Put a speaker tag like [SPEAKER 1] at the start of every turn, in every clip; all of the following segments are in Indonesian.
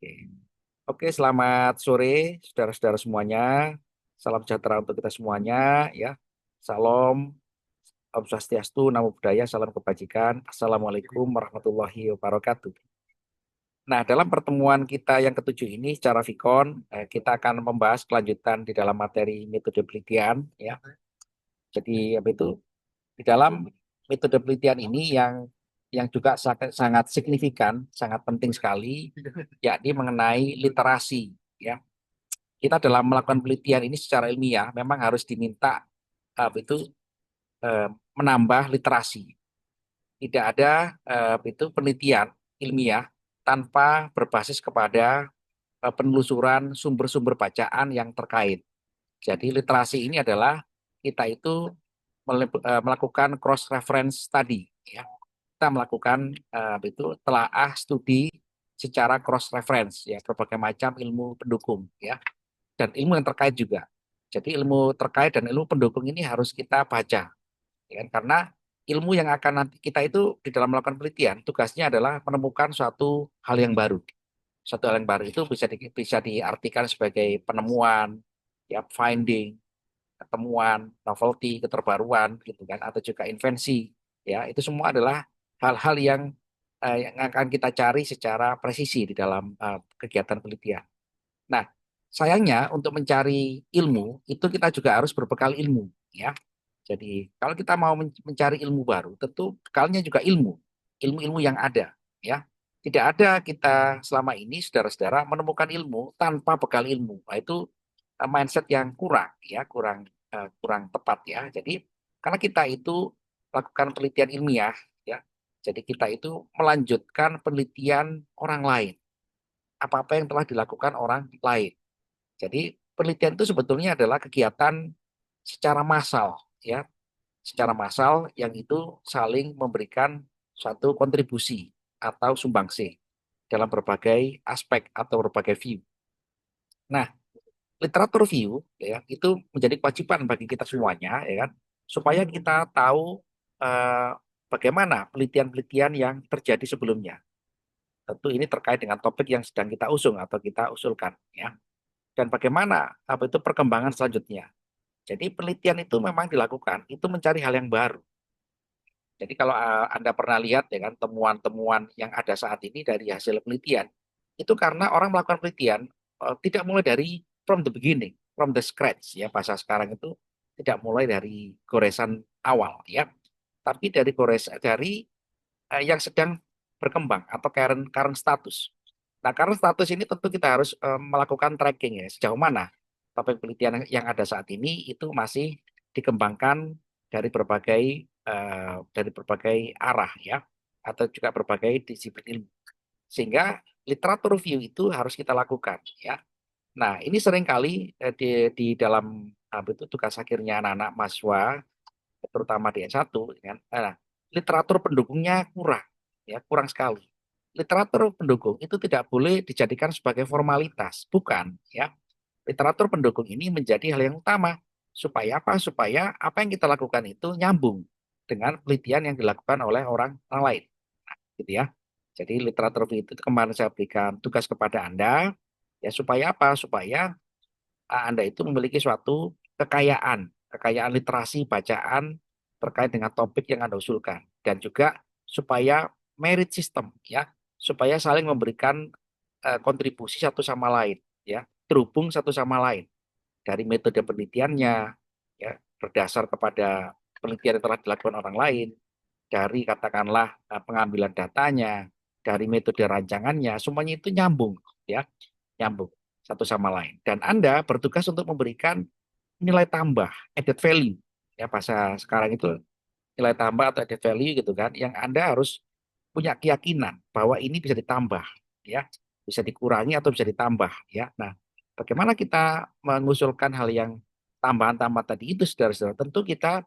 [SPEAKER 1] Oke. Oke, selamat sore saudara-saudara semuanya. Salam sejahtera untuk kita semuanya ya. Salam, Om Swastiastu, Namo Buddhaya, salam kebajikan. Assalamualaikum warahmatullahi wabarakatuh. Nah, dalam pertemuan kita yang ketujuh ini secara Vikon, kita akan membahas kelanjutan di dalam materi metode penelitian ya. Jadi apa itu? Di dalam metode penelitian ini yang juga sangat, sangat signifikan, sangat penting sekali, yakni mengenai literasi ya. Kita dalam melakukan penelitian ini secara ilmiah memang harus diminta apa itu menambah literasi. Tidak ada itu penelitian ilmiah tanpa berbasis kepada penelusuran sumber-sumber bacaan yang terkait. Jadi literasi ini adalah kita itu melakukan cross reference study ya. Kita melakukan itu telaah studi secara cross reference ya, berbagai macam ilmu pendukung ya, dan ilmu yang terkait juga. Jadi ilmu terkait dan ilmu pendukung ini harus kita baca ya kan? Karena ilmu yang akan nanti kita itu di dalam melakukan penelitian tugasnya adalah menemukan suatu hal yang baru. Suatu hal yang baru itu bisa diartikan sebagai penemuan ya, finding, temuan, novelty, keterbaruan gitu kan, atau juga invensi ya. Itu semua adalah hal-hal yang akan kita cari secara presisi di dalam kegiatan penelitian. Nah, sayangnya untuk mencari ilmu itu kita juga harus berbekal ilmu ya. Jadi kalau kita mau mencari ilmu baru, tentu bekalnya juga ilmu, ilmu-ilmu yang ada ya. Tidak ada kita selama ini saudara-saudara menemukan ilmu tanpa bekal ilmu. Nah, itu mindset yang kurang ya, kurang tepat ya. Jadi karena kita itu lakukan penelitian ilmiah ya. Jadi kita itu melanjutkan penelitian orang lain, apa-apa yang telah dilakukan orang lain. Jadi penelitian itu sebetulnya adalah kegiatan secara massal ya, secara massal yang itu saling memberikan suatu kontribusi atau sumbangsih dalam berbagai aspek atau berbagai view. Nah, literatur view ya itu menjadi kewajiban bagi kita semuanya ya kan, supaya kita tahu eh, bagaimana penelitian-penelitian yang terjadi sebelumnya. Tentu ini terkait dengan topik yang sedang kita usung atau kita usulkan ya. Dan bagaimana apa itu perkembangan selanjutnya. Jadi penelitian itu memang dilakukan, itu mencari hal yang baru. Jadi kalau Anda pernah lihat ya kan temuan-temuan yang ada saat ini dari hasil penelitian, itu karena orang melakukan penelitian tidak mulai dari from the beginning, from the scratch ya, bahasa sekarang itu tidak mulai dari goresan awal ya, tapi dari yang sedang berkembang atau current current status. Nah, current status ini tentu kita harus melakukan tracking ya, sejauh mana topik penelitian yang ada saat ini itu masih dikembangkan dari berbagai arah ya, atau juga berbagai disiplin ilmu. Sehingga literatur review itu harus kita lakukan ya. Nah, ini seringkali di dalam apa itu tugas akhirnya anak-anak mahasiswa terutama di S1 kan. Nah, literatur pendukungnya kurang ya, kurang sekali. Literatur pendukung itu tidak boleh dijadikan sebagai formalitas, bukan ya. Literatur pendukung ini menjadi hal yang utama supaya apa? Supaya apa yang kita lakukan itu nyambung dengan penelitian yang dilakukan oleh orang lain, gitu ya. Jadi literatur itu kemarin saya berikan tugas kepada Anda ya, supaya apa? Supaya Anda itu memiliki suatu kekayaan literasi bacaan terkait dengan topik yang Anda usulkan, dan juga supaya merit system ya, supaya saling memberikan kontribusi satu sama lain ya, terhubung satu sama lain dari metode penelitiannya ya, berdasar kepada penelitian yang telah dilakukan orang lain, dari katakanlah pengambilan datanya, dari metode rancangannya, semuanya itu nyambung ya, nyambung satu sama lain. Dan Anda bertugas untuk memberikan nilai tambah, added value. Ya, bahasa sekarang itu nilai tambah atau added value gitu kan, yang Anda harus punya keyakinan bahwa ini bisa ditambah, ya, bisa dikurangi atau bisa ditambah, ya. Nah, bagaimana kita mengusulkan hal yang tambahan-tambahan tadi itu, saudara-saudara? Tentu kita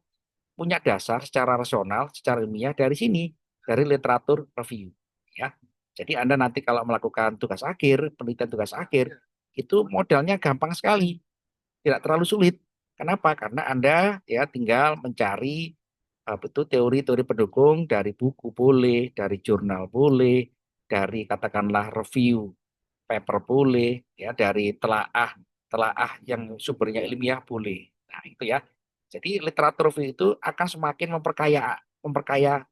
[SPEAKER 1] punya dasar secara rasional, secara ilmiah dari sini, dari literatur review, ya. Jadi Anda nanti kalau melakukan tugas akhir, penelitian tugas akhir, itu modalnya gampang sekali, tidak terlalu sulit. Kenapa? Karena Anda ya tinggal mencari betul teori-teori pendukung dari buku boleh, dari jurnal boleh, dari katakanlah review paper boleh, ya dari telaah telaah yang sumbernya ilmiah boleh. Nah, itu ya. Jadi literatur review itu akan semakin memperkaya memperkaya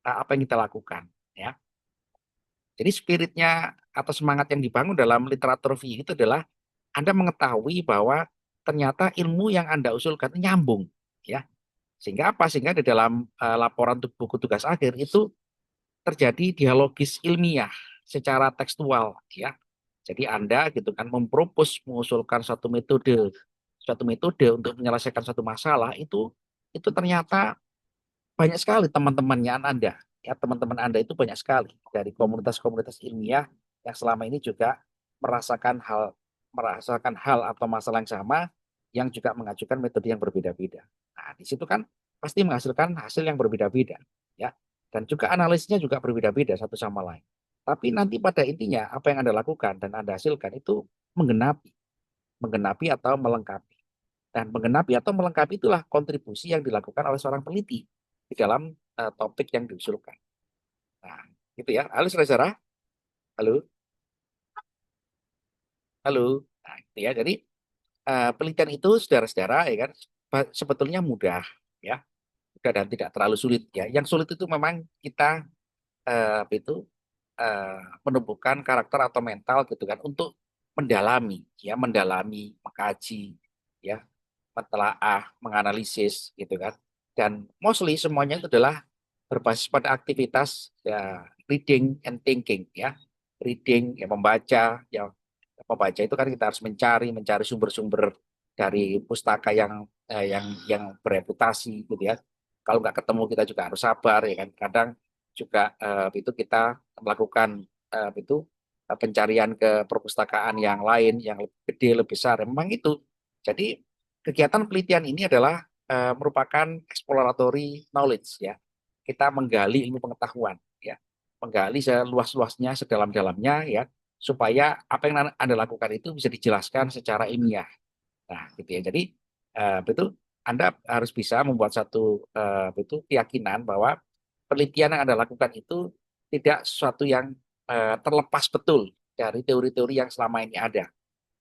[SPEAKER 1] apa yang kita lakukan, ya. Jadi spiritnya atau semangat yang dibangun dalam literatur review itu adalah Anda mengetahui bahwa ternyata ilmu yang Anda usulkan itu nyambung, ya. Sehingga apa? Sehingga di dalam laporan buku tugas akhir itu terjadi dialogis ilmiah secara tekstual, ya. Jadi Anda gitu kan mengusulkan suatu metode untuk menyelesaikan satu masalah itu ternyata banyak sekali teman-temannya Anda, ya teman-teman Anda itu banyak sekali dari komunitas-komunitas ilmiah yang selama ini juga merasakan hal atau masalah yang sama yang juga mengajukan metode yang berbeda-beda. Nah, di situ kan pasti menghasilkan hasil yang berbeda-beda, ya. Dan juga analisisnya juga berbeda-beda satu sama lain. Tapi nanti pada intinya apa yang Anda lakukan dan Anda hasilkan itu menggenapi, menggenapi atau melengkapi. Dan menggenapi atau melengkapi itulah kontribusi yang dilakukan oleh seorang peneliti di dalam topik yang diusulkan. Nah, gitu ya. Halo saudara, halo, halo. Nah, gitu ya. Jadi penelitian itu saudara-saudara ya kan sebetulnya mudah, ya, mudah dan tidak terlalu sulit ya. Yang sulit itu memang kita itu menumbuhkan karakter atau mental gitu kan untuk mendalami, ya, mendalami, mengkaji, ya, mentelaah, menganalisis gitu kan. Dan mostly semuanya itu adalah berbasis pada aktivitas ya reading and thinking, ya. Reading ya membaca itu kan kita harus mencari sumber-sumber dari pustaka yang bereputasi gitu ya. Kalau nggak ketemu kita juga harus sabar ya kan. Kadang juga itu kita melakukan itu pencarian ke perpustakaan yang lain yang lebih gede, lebih besar. Memang itu. Jadi kegiatan penelitian ini adalah merupakan exploratory knowledge, ya. Kita menggali ilmu pengetahuan, ya. Menggali seluas-luasnya, sedalam-dalamnya, ya, supaya apa yang Anda lakukan itu bisa dijelaskan secara ilmiah. Nah, gitu ya. Jadi betul Anda harus bisa membuat satu betul keyakinan bahwa penelitian yang Anda lakukan itu tidak sesuatu yang terlepas betul dari teori-teori yang selama ini ada,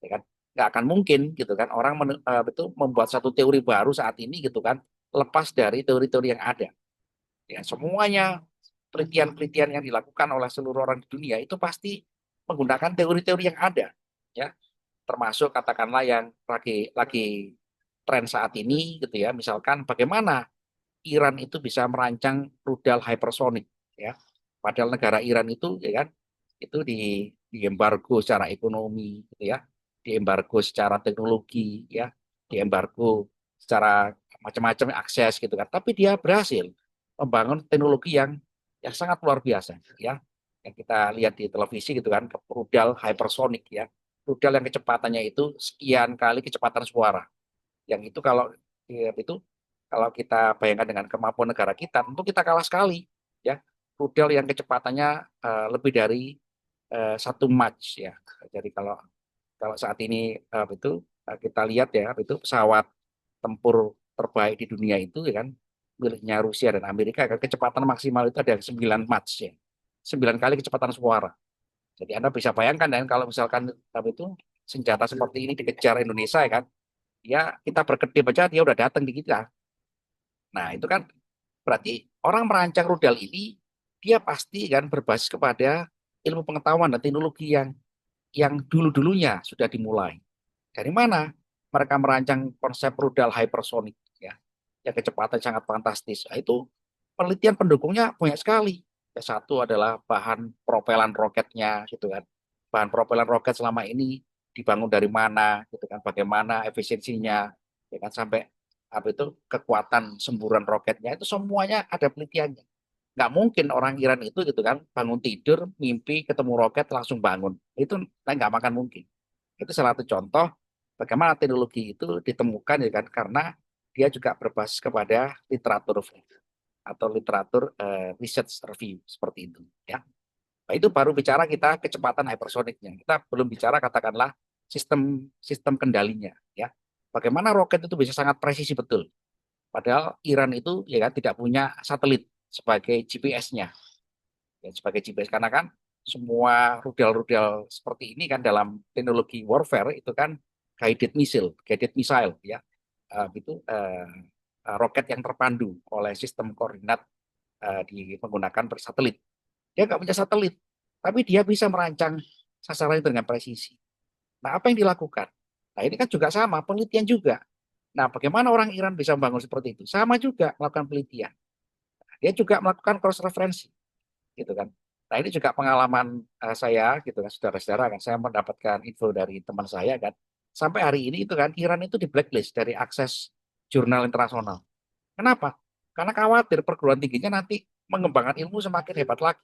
[SPEAKER 1] ya kan? Nggak akan mungkin gitu kan orang betul membuat satu teori baru saat ini gitu kan lepas dari teori-teori yang ada. Ya, semuanya penelitian-penelitian yang dilakukan oleh seluruh orang di dunia itu pasti menggunakan teori-teori yang ada, ya, termasuk katakanlah yang lagi tren saat ini gitu ya, misalkan bagaimana Iran itu bisa merancang rudal hypersonic, ya, padahal negara Iran itu ya kan itu diembargo secara ekonomi gitu ya, diembargo secara teknologi, ya, diembargo secara macam-macam akses gitu kan, tapi dia berhasil membangun teknologi yang sangat luar biasa, ya, yang kita lihat di televisi gitu kan, rudal hypersonic, ya, rudal yang kecepatannya itu sekian kali kecepatan suara, yang itu kalau kita bayangkan dengan kemampuan negara kita, tentu kita kalah sekali, ya. Rudal yang kecepatannya lebih dari 1 Mach, ya. Jadi kalau kalau saat ini kita lihat ya itu pesawat tempur terbaik di dunia itu ya kan miliknya Rusia dan Amerika kan kecepatan maksimal itu ada 9 Mach, ya. 9 kali kecepatan suara. Jadi Anda bisa bayangkan dan kalau misalkan itu senjata seperti ini dikejar Indonesia ya kan, ya kita berkedip aja dia udah datang di kita. Nah, itu kan berarti orang merancang rudal ini dia pasti kan berbasis kepada ilmu pengetahuan dan teknologi yang dulu-dulunya sudah dimulai. Dari mana mereka merancang konsep rudal hypersonic, ya, yang kecepatan sangat fantastis. Nah, itu penelitian pendukungnya banyak sekali. Ya, satu adalah bahan propelan roketnya, gitu kan. Bahan propelan roket selama ini dibangun dari mana, gitu kan. Bagaimana efisiensinya, ya kan, sampai apa itu kekuatan semburan roketnya itu semuanya ada penelitiannya. Nggak mungkin orang Iran itu gitu kan bangun tidur, mimpi ketemu roket langsung bangun. Itu nggak makan mungkin. Itu salah satu contoh bagaimana teknologi itu ditemukan ya kan karena dia juga berbasis kepada literatur review atau literatur research review seperti itu, ya. Nah, itu baru bicara kita kecepatan hypersonicnya. Kita belum bicara katakanlah sistem sistem kendalinya, ya. Bagaimana roket itu bisa sangat presisi betul. Padahal Iran itu ya kan tidak punya satelit sebagai GPS-nya. Ya, sebagai GPS karena kan semua rudal-rudal seperti ini kan dalam teknologi warfare itu kan guided missile ya. Itu roket yang terpandu oleh sistem koordinat menggunakan bersatelit. Dia nggak punya satelit, tapi dia bisa merancang sasaran dengan presisi. Nah, apa yang dilakukan? Nah, ini kan juga sama, penelitian juga. Nah, bagaimana orang Iran bisa membangun seperti itu? Sama juga melakukan penelitian. Dia juga melakukan cross referensi, gitu kan. Nah, ini juga pengalaman saya, gitu kan, saudara-saudara kan. Saya mendapatkan info dari teman saya kan. Sampai hari ini itu kan Iran itu di blacklist dari akses jurnal internasional. Kenapa? Karena khawatir perguruan tingginya nanti mengembangkan ilmu semakin hebat lagi.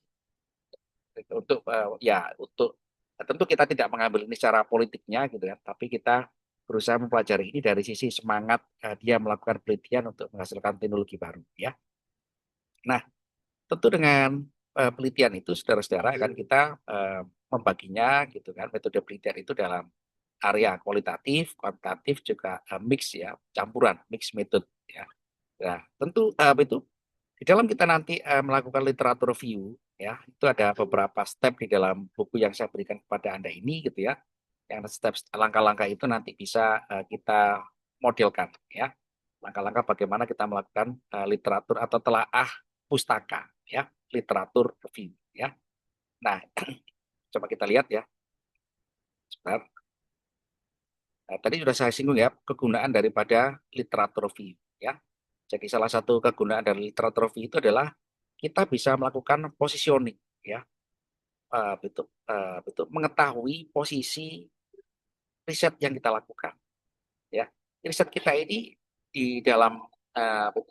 [SPEAKER 1] Untuk ya untuk tentu kita tidak mengambil ini secara politiknya gitu ya, tapi kita berusaha mempelajari ini dari sisi semangat dia melakukan penelitian untuk menghasilkan teknologi baru ya. Nah, tentu dengan penelitian itu saudara-saudara kan kita membaginya gitu kan, metode penelitian itu dalam area kualitatif, kuantitatif juga mix ya, campuran, mix method ya. Nah, tentu itu di dalam kita nanti melakukan literatur review ya, itu ada beberapa step di dalam buku yang saya berikan kepada Anda ini gitu ya. Yang step langkah-langkah itu nanti bisa kita modelkan ya. Langkah-langkah bagaimana kita melakukan literatur atau telaah pustaka ya, literatur review ya. Nah, coba kita lihat ya. Sebentar. Nah, tadi sudah saya singgung ya kegunaan daripada literatur review ya. Jadi salah satu kegunaan dari literatur review itu adalah kita bisa melakukan positioning ya, betul mengetahui posisi riset yang kita lakukan ya. Riset kita ini di dalam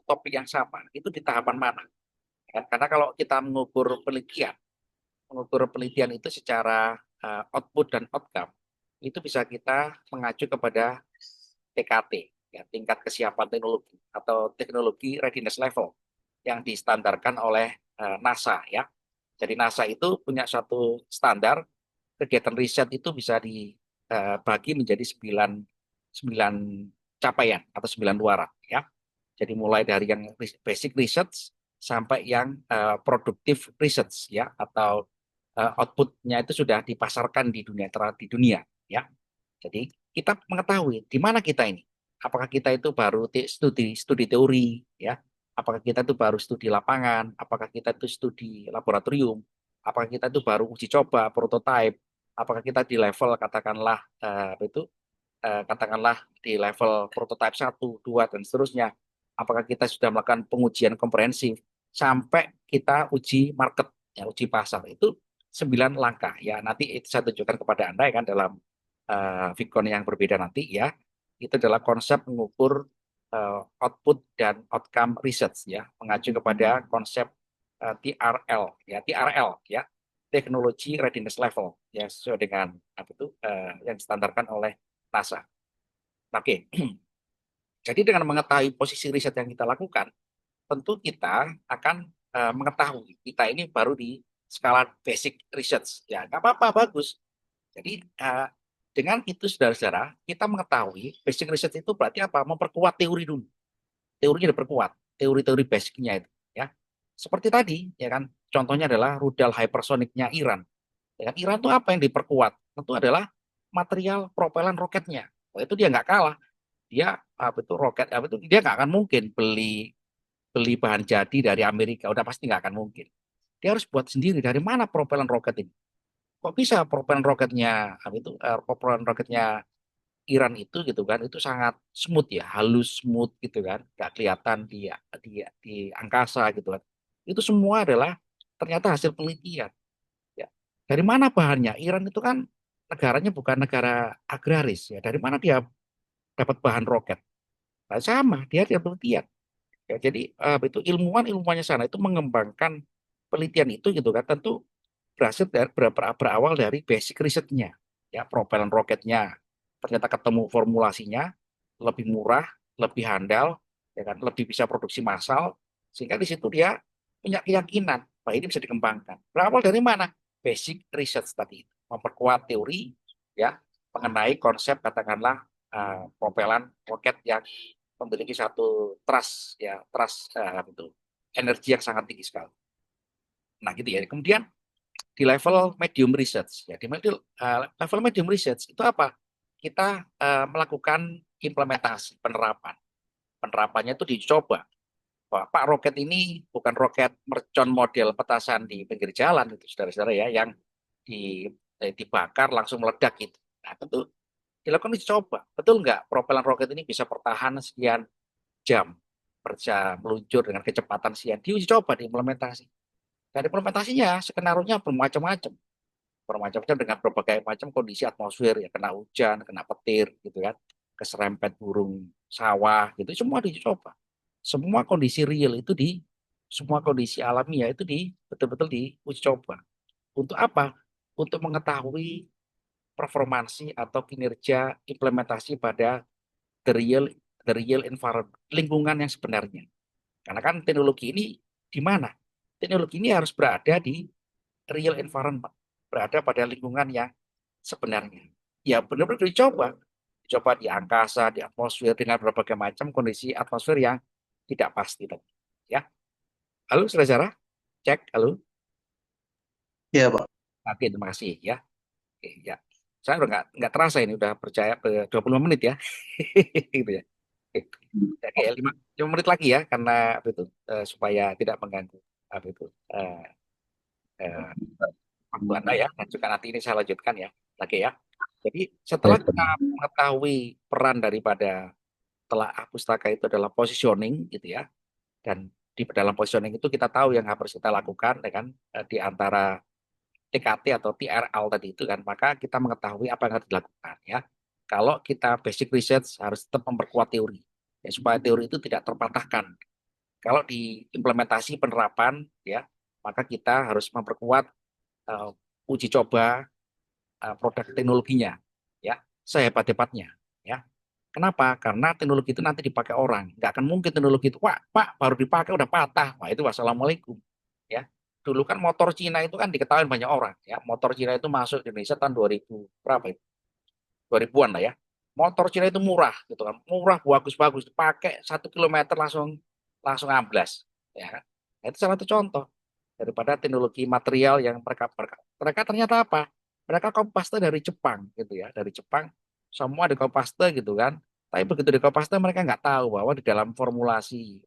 [SPEAKER 1] topik yang sama itu di tahapan mana ya? Karena kalau kita mengukur penelitian itu secara output dan outcome itu bisa kita mengacu kepada TKT ya, tingkat kesiapan teknologi atau teknologi readiness level yang distandarkan oleh NASA ya. Jadi NASA itu punya suatu standar kegiatan riset itu bisa dibagi menjadi 9 capaian atau 9 luaran ya. Jadi mulai dari yang basic research sampai yang produktif research ya atau outputnya itu sudah dipasarkan di dunia ya. Jadi kita mengetahui di mana kita ini. Apakah kita itu baru studi studi teori ya? Apakah kita itu baru studi lapangan? Apakah kita itu studi laboratorium? Apakah kita itu baru uji coba, prototype? Apakah kita di level katakanlah katakanlah di level prototype 1, 2 dan seterusnya. Apakah kita sudah melakukan pengujian komprehensif sampai kita uji market, ya, uji pasar. Itu 9 langkah ya. Nanti itu saya tunjukkan kepada Anda ya kan dalam Vicon yang berbeda nanti ya. Itu adalah konsep mengukur output dan outcome research ya, mengacu kepada konsep TRL ya, TRL ya, Technology Readiness Level ya, sesuai dengan apa itu yang distandarkan oleh NASA. Oke, jadi dengan mengetahui posisi riset yang kita lakukan, tentu kita akan mengetahui kita ini baru di skala basic research ya, nggak apa-apa, bagus. Jadi dengan itu saudara-saudara, kita mengetahui basic research itu berarti apa? Memperkuat teori dulu. Teorinya diperkuat, teori-teori basicnya itu ya. Seperti tadi ya kan, contohnya adalah rudal hypersonicnya Iran. Ya kan, Iran itu apa yang diperkuat? Tentu adalah material propelan roketnya. Oh, itu dia nggak kalah. Dia apa itu roket apa itu dia nggak akan mungkin beli beli bahan jadi dari Amerika. Udah pasti nggak akan mungkin. Dia harus buat sendiri. Dari mana propelan roket ini? Kok bisa propelan roketnya apa itu propelan roketnya Iran itu gitu kan itu sangat smooth ya, halus smooth gitu kan, nggak kelihatan di angkasa gitu kan. Itu semua adalah ternyata hasil penelitian. Ya. Dari mana bahannya? Iran itu kan negaranya bukan negara agraris ya. Dari mana dia dapat bahan roket? Nah, sama, dia penelitian. Ya, jadi itu ilmuwan-ilmuwannya sana itu mengembangkan penelitian itu gitu kan. Tentu berawal dari basic risetnya. Ya, propelan roketnya ternyata ketemu formulasinya lebih murah, lebih handal, ya kan, lebih bisa produksi massal, sehingga di situ dia punya keyakinan bahwa ini bisa dikembangkan. Berawal dari mana? Basic research tadi, memperkuat teori ya mengenai konsep katakanlah propelan roket yang memiliki satu trust ya trust itu energi yang sangat tinggi sekali. Nah gitu ya. Kemudian di level medium research. Ya, level medium research itu apa? Kita melakukan implementasi penerapan. Penerapannya itu dicoba. Pak, roket ini bukan roket mercon model petasan di pinggir jalan itu saudara-saudara ya, yang dibakar langsung meledak gitu. Nah, tentu dilakukan uji coba. Betul nggak propelan roket ini bisa bertahan sekian jam, bisa meluncur dengan kecepatan sekian? Diuji coba, diimplementasi. Dan implementasinya skenario-nya bermacam-macam. Bermacam-macam dengan berbagai macam kondisi atmosfer, ya kena hujan, kena petir, gitu kan, keserempet burung sawah, gitu, semua diuji coba. Semua kondisi real itu semua kondisi alamiah itu betul-betul diuji coba. Untuk apa? Untuk mengetahui performansi atau kinerja implementasi pada the real the real environment, lingkungan yang sebenarnya. Karena kan teknologi ini di mana? Teknologi ini harus berada di real environment, berada pada lingkungan yang sebenarnya. Ya benar-benar dicoba di angkasa, di atmosfer dengan berbagai macam kondisi atmosfer yang tidak pasti tadi. Ya, halo saudara, cek, halo.
[SPEAKER 2] Iya, Pak.
[SPEAKER 1] Oke, terima kasih ya. Oke, ya. Saya udah nggak terasa ini udah percaya 25 menit ya. Gitu ya. Oke, 5 menit lagi ya karena apa itu supaya tidak mengganggu apa itu eh, eh, waktu Anda ya, dan juga nanti ini saya lanjutkan ya lagi ya. Jadi setelah kita mengetahui peran daripada telaah pustaka itu adalah positioning gitu ya, dan di dalam positioning itu kita tahu yang harus kita lakukan ya kan, di antara TKT atau TRL tadi itu kan, maka kita mengetahui apa yang harus dilakukan ya. Kalau kita basic research harus tetap memperkuat teori ya, supaya teori itu tidak terpatahkan. Kalau di implementasi penerapan ya, maka kita harus memperkuat uh, uji coba produk teknologinya ya sehebat-hebatnya ya. Kenapa? Karena teknologi itu nanti dipakai orang. Nggak akan mungkin teknologi itu, wah Pak baru dipakai udah patah. Wah itu wassalamualaikum ya. Dulu kan motor Cina itu kan diketahui banyak orang ya. Motor Cina itu masuk di Indonesia tahun 2000 berapa itu? 2000-an lah ya. Motor Cina itu murah gitu kan. Murah, bagus-bagus, dipakai 1 kilometer langsung langsung amblas ya kan. Nah, itu salah satu contoh daripada teknologi material yang mereka ternyata apa? Mereka copy paste dari Jepang gitu ya, dari Jepang semua di copy paste gitu kan. Tapi begitu di copy paste mereka nggak tahu bahwa di dalam formulasi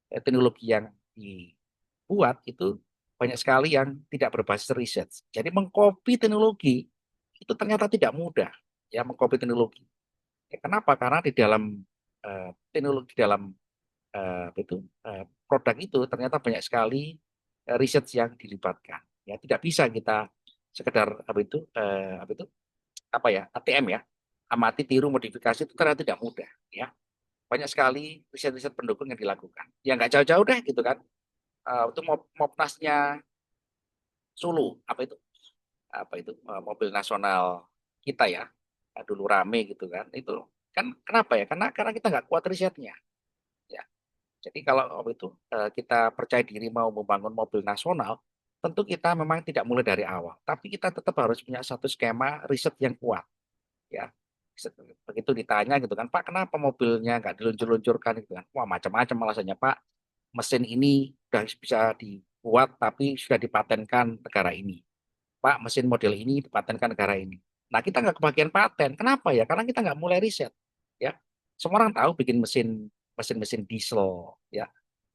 [SPEAKER 1] teknologi yang dibuat itu banyak sekali yang tidak berbasis riset. Jadi mengcopy teknologi itu ternyata tidak mudah ya, mengcopy teknologi. Ya, kenapa? Karena di dalam teknologi dalam itu produk itu ternyata banyak sekali riset yang dilibatkan. Ya tidak bisa kita sekedar apa ya ATM ya, amati tiru modifikasi itu ternyata tidak mudah ya. Banyak sekali riset-riset pendukung yang dilakukan. Ya nggak jauh-jauh deh gitu kan. Itu Mopnasnya Sulu mobil nasional kita ya. Dulu rame gitu kan. Itu kan kenapa ya? Karena kita nggak kuat risetnya. Ya. Jadi kalau kita percaya diri mau membangun mobil nasional, tentu kita memang tidak mulai dari awal, tapi kita tetap harus punya satu skema riset yang kuat, ya. Begitu ditanya gitu kan, Pak, kenapa mobilnya nggak diluncur-luncurkan gitu kan? Wah, macam-macam alasannya, Pak. Mesin ini sudah bisa dibuat, tapi sudah dipatenkan negara ini. Pak, mesin model ini dipatenkan negara ini. Nah, kita nggak kebagian paten. Kenapa ya? Karena kita nggak mulai riset, ya. Semua orang tahu bikin mesin diesel, ya,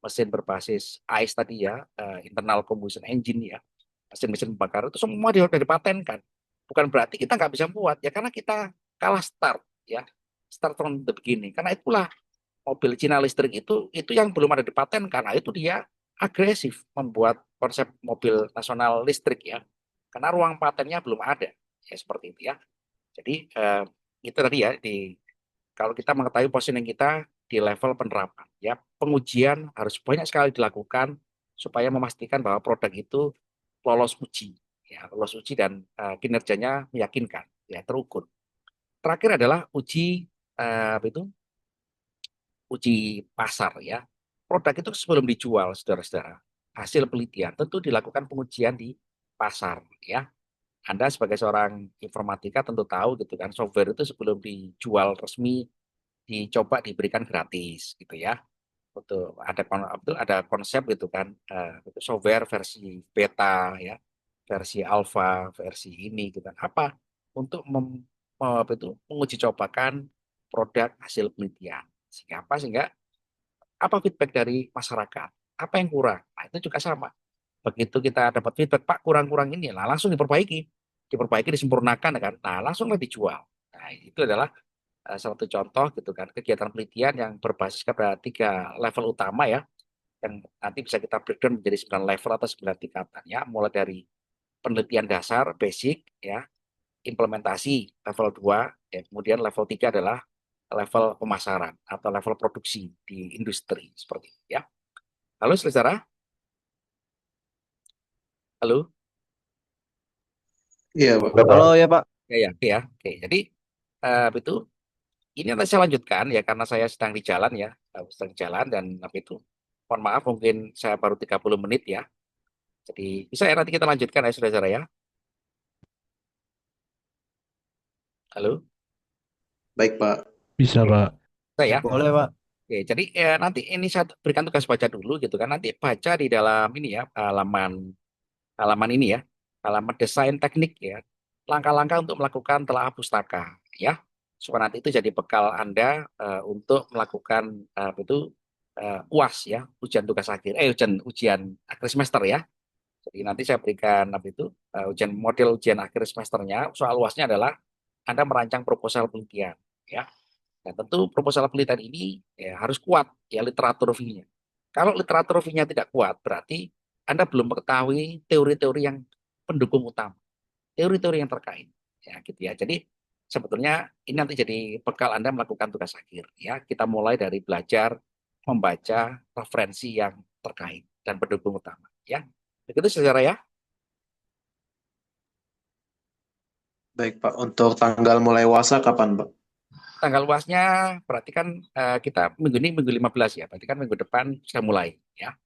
[SPEAKER 1] mesin berbasis ICE tadi ya, internal combustion engine ya, mesin-mesin pembakar itu semua sudah dipatenkan. Bukan berarti kita nggak bisa buat, ya karena kita kalah start, ya, start from the beginning. Karena itulah mobil Cina listrik itu yang belum ada dipatenkan. Nah, itu dia agresif membuat konsep mobil nasional listrik ya, karena ruang patennya belum ada, ya seperti itu ya. Jadi itu tadi ya kalau kita mengetahui positioning kita di level penerapan, ya pengujian harus banyak sekali dilakukan supaya memastikan bahwa produk itu lolos uji, ya lolos uji dan kinerjanya meyakinkan, ya terukur. Terakhir adalah uji apa itu uji pasar ya. Produk itu sebelum dijual, saudara-saudara, hasil penelitian tentu dilakukan pengujian di pasar ya. Anda sebagai seorang informatika tentu tahu gitu kan, software itu sebelum dijual resmi dicoba diberikan gratis gitu ya. Betul, ada konsep gitu kan, software versi beta ya, versi alfa, versi ini gitu kan. Apa? Untuk apa itu, menguji cobakan produk hasil penelitian. Sehingga apa? Sehingga apa feedback dari masyarakat? Apa yang kurang? Nah, itu juga sama. Begitu kita dapat feedback, Pak kurang-kurang ini, lah langsung diperbaiki. Diperbaiki, disempurnakan kan. Nah, langsunglah dijual. Nah, itu adalah salah satu contoh gitu kan, kegiatan penelitian yang berbasis pada 3 level utama ya, yang nanti bisa kita breakdown menjadi 9 level atau 9 tingkatan ya, mulai dari penelitian dasar, basic ya, implementasi level 2 ya, kemudian level 3 adalah level pemasaran atau level produksi di industri seperti itu ya. Halo saudara, halo.
[SPEAKER 2] Iya, Pak.
[SPEAKER 3] Halo ya Pak.
[SPEAKER 1] Ya, ya, oke ya. Oke, jadi itu ini nanti saya lanjutkan ya karena saya sedang di jalan ya, sedang di jalan dan itu mohon maaf mungkin saya baru 30 menit ya. Jadi bisa ya nanti kita lanjutkan ya saudara ya. Halo.
[SPEAKER 2] Baik, Pak.
[SPEAKER 3] Bisa
[SPEAKER 1] Oke,
[SPEAKER 3] Pak.
[SPEAKER 1] bisa ya.
[SPEAKER 3] Boleh Pak.
[SPEAKER 1] Oke, jadi nanti ini saya berikan tugas baca dulu gitu kan. Nanti baca di dalam ini ya, halaman halaman ini ya, halaman desain teknik ya. Langkah-langkah untuk melakukan telaah pustaka ya. Supaya nanti itu jadi bekal Anda untuk melakukan itu UAS ya, ujian tugas akhir, ujian ujian akhir semester ya. Jadi nanti saya berikan itu ujian model ujian akhir semesternya. Soal UASnya adalah Anda merancang proposal penelitian ya. Nah, tentu proposal penelitian ini ya, harus kuat ya literatur review-nya. Kalau literatur review-nya tidak kuat, berarti Anda belum mengetahui teori-teori yang pendukung utama, teori-teori yang terkait. Ya, gitu ya. Jadi sebetulnya ini nanti jadi bekal Anda melakukan tugas akhir. Ya, kita mulai dari belajar membaca referensi yang terkait dan pendukung utama. Ya, begitu secara ya.
[SPEAKER 2] Baik, Pak. Untuk tanggal mulai puasa kapan, Pak?
[SPEAKER 1] Tanggal luasnya berarti kan kita minggu ini minggu 15 ya, berarti kan minggu depan sudah mulai. Ya,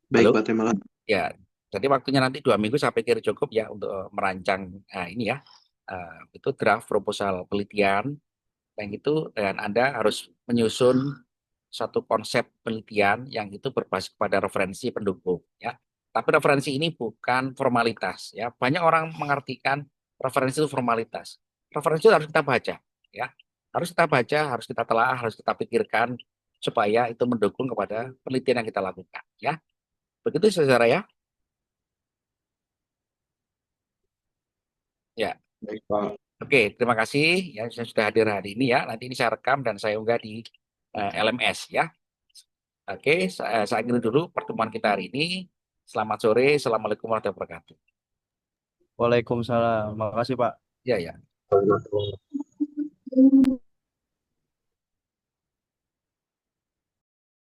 [SPEAKER 2] Baik,
[SPEAKER 1] halo.
[SPEAKER 2] Pak. Terima kasih.
[SPEAKER 1] Ya, jadi waktunya nanti 2 minggu saya pikir cukup ya untuk merancang ini ya, itu draft proposal penelitian yang itu, dan Anda harus menyusun satu konsep penelitian yang itu berbasis pada referensi pendukung ya. Tapi referensi ini bukan formalitas ya. Banyak orang mengartikan referensi itu formalitas. Referensi itu harus kita baca ya. Harus kita baca, harus kita telah, harus kita pikirkan supaya itu mendukung kepada penelitian yang kita lakukan ya. Begitu secara ya. Ya.
[SPEAKER 2] Baik, Pak.
[SPEAKER 1] Oke, terima kasih ya saya sudah hadir hari ini ya. Nanti ini saya rekam dan saya unggah di LMS ya. Oke, saya akhiri dulu pertemuan kita hari ini. Selamat sore, assalamualaikum warahmatullahi wabarakatuh.
[SPEAKER 3] Waalaikumsalam. Makasih Pak.
[SPEAKER 1] Ya, ya.